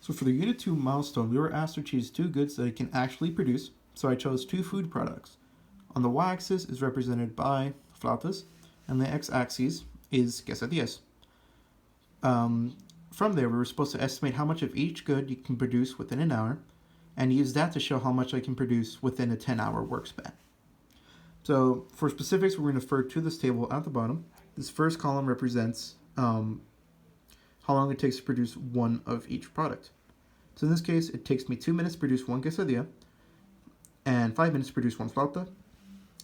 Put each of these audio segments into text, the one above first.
So for the Unit 2 milestone, we were asked to choose two goods that it can actually produce, so I chose two food products. On the y-axis is represented by flautas, and the x-axis is quesadillas. From there, we were supposed to estimate how much of each good you can produce within an hour, and use that to show how much I can produce within a 10-hour work span. So for specifics, we're going to refer to this table at the bottom. This first column represents how long it takes to produce one of each product. So in this case, it takes me 2 minutes to produce one quesadilla and 5 minutes to produce one flauta.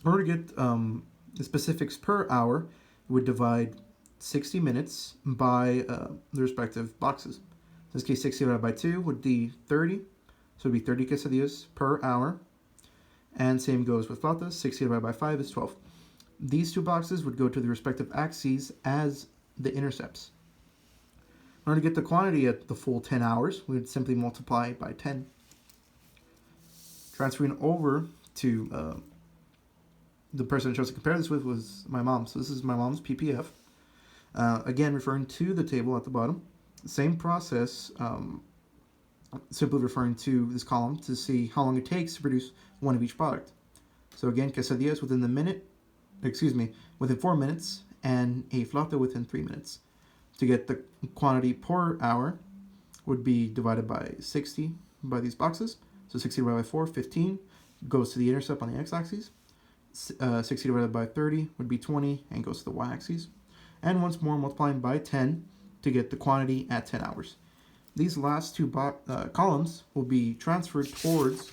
In order to get the specifics per hour, we would divide 60 minutes by the respective boxes. In this case, 60 divided by 2 would be 30. So it would be 30 quesadillas per hour. And same goes with flautas. 60 divided by 5 is 12. These two boxes would go to the respective axes as the intercepts. In order to get the quantity at the full 10 hours, we would simply multiply by 10. Transferring over to the person I chose to compare this with was my mom. So this is my mom's PPF. Again, referring to the table at the bottom. Same process, simply referring to this column to see how long it takes to produce one of each product. So again, quesadillas within within 4 minutes, and a flauta within 3 minutes. To get the quantity per hour would be divided by 60 by these boxes. So 60 divided by 4, 15, goes to the intercept on the x-axis. 60 divided by 30 would be 20 and goes to the y-axis. And once more, multiplying by 10 to get the quantity at 10 hours. These last two columns will be transferred towards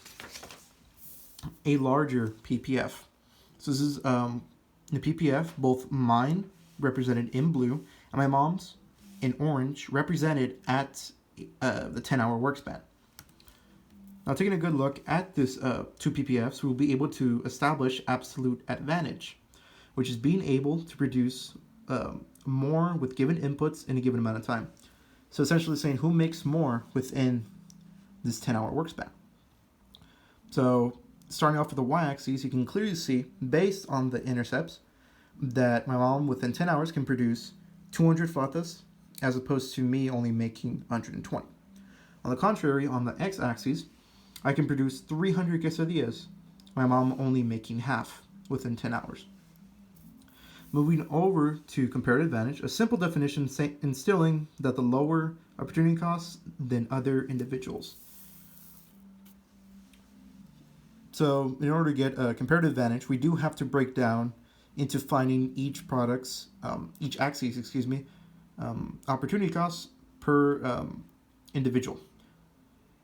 a larger PPF. So this is the PPF, both mine represented in blue and my mom's in orange represented at the 10-hour work span. Now, taking a good look at this two PPFs, we'll be able to establish absolute advantage, which is being able to produce more with given inputs in a given amount of time. So essentially saying who makes more within this 10-hour work span. So starting off with the y-axis, you can clearly see, based on the intercepts, that my mom within 10 hours can produce 200 flautas, as opposed to me only making 120. On the contrary, on the x-axis, I can produce 300 quesadillas, my mom only making half within 10 hours. Moving over to comparative advantage, a simple definition instilling that the lower opportunity costs than other individuals. So in order to get a comparative advantage, we do have to break down into finding each axis, opportunity costs per starting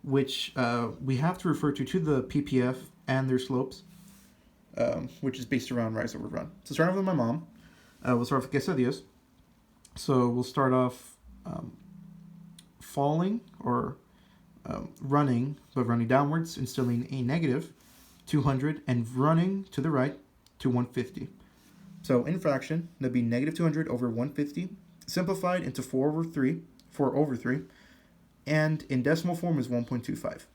which we have to refer to the PPF and their slopes, which is based around rise over run. So starting with my mom, we'll start with quesadillas. So we'll start off falling or running, but running downwards, instilling a negative 200 and running to the right to 150. So in fraction, that'd be negative 200 over 150, simplified into 4 over 3, and in decimal form is 1.25.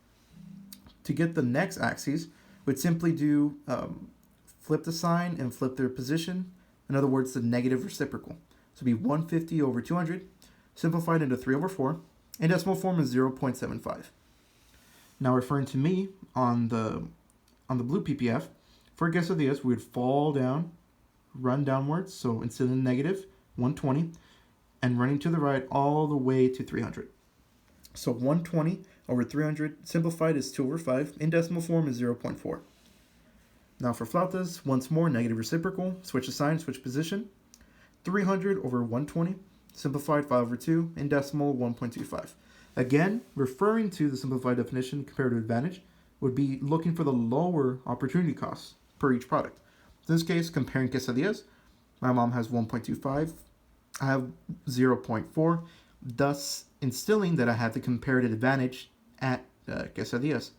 To get the next axes, we'd simply do flip the sign and flip their position. In other words, the negative reciprocal. So it'd be 150 over 200, simplified into 3 over 4, and decimal form is 0.75. Now referring to me on the blue PPF, for quesadillas, we would fall down, run downwards, so instead of negative 120, and running to the right all the way to 300. So 120 over 300 simplified is 2 over 5. In decimal form is 0.4. Now for flautas, once more, negative reciprocal. Switch the sign, switch position. 300 over 120. Simplified 5 over 2. In decimal, 1.25. Again, referring to the simplified definition, comparative advantage, would be looking for the lower opportunity costs per each product. In this case, comparing quesadillas, my mom has 1.25. I have 0.4. Thus instilling that I have the comparative advantage at quesadillas.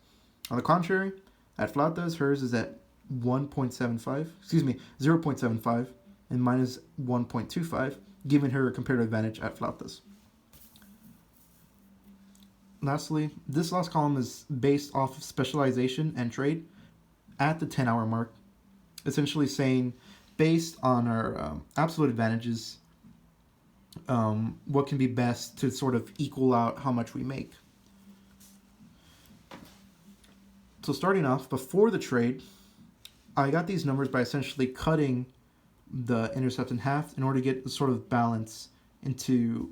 On the contrary, at flautas, hers is at 0.75, and mine is 1.25, giving her a comparative advantage at flautas. Lastly, this last column is based off of specialization and trade at the 10-hour mark, essentially saying, based on our absolute advantages, what can be best to sort of equal out how much we make. So starting off, before the trade, I got these numbers by essentially cutting the intercept in half in order to get the sort of balance into,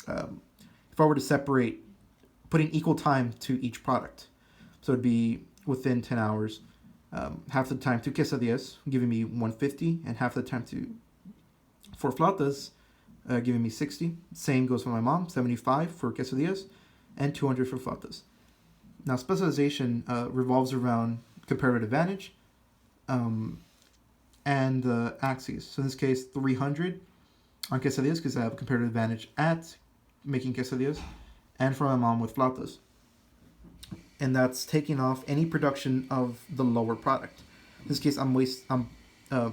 if I were to separate, putting equal time to each product. So it'd be within 10 hours, half the time to quesadillas, giving me 150, and half the time for flautas, giving me 60. Same goes for my mom, 75 for quesadillas, and 200 for flautas. Now, specialization revolves around comparative advantage and the axes. So in this case, 300 on quesadillas because I have a comparative advantage at making quesadillas, and for my mom with flautas. And that's taking off any production of the lower product. In this case, I'm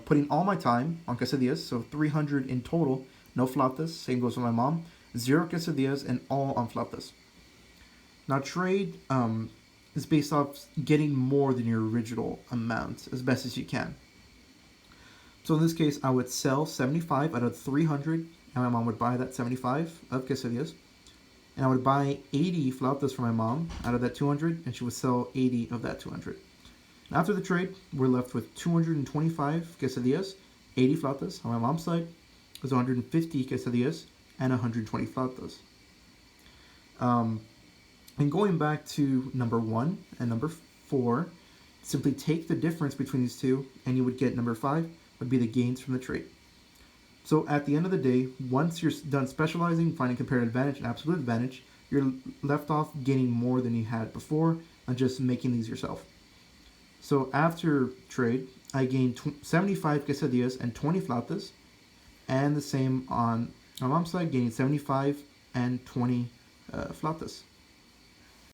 putting all my time on quesadillas, so 300 in total, no flautas. Same goes for my mom, 0 quesadillas, and all on flautas. Now, trade is based off getting more than your original amount as best as you can. So in this case, I would sell 75 out of 300, and my mom would buy that 75 of quesadillas. And I would buy 80 flautas for my mom out of that 200, and she would sell 80 of that 200. And after the trade, we're left with 225 quesadillas, 80 flautas. On my mom's side, it was 150 quesadillas and 120 flautas. And going back to number 1 and number 4, simply take the difference between these two, and you would get number 5 would be the gains from the trade. So at the end of the day, once you're done specializing, finding comparative advantage and absolute advantage, you're left off gaining more than you had before and just making these yourself. So after trade, I gained 75 quesadillas and 20 flautas, and the same on my mom's side, gaining 75 and 20 flautas.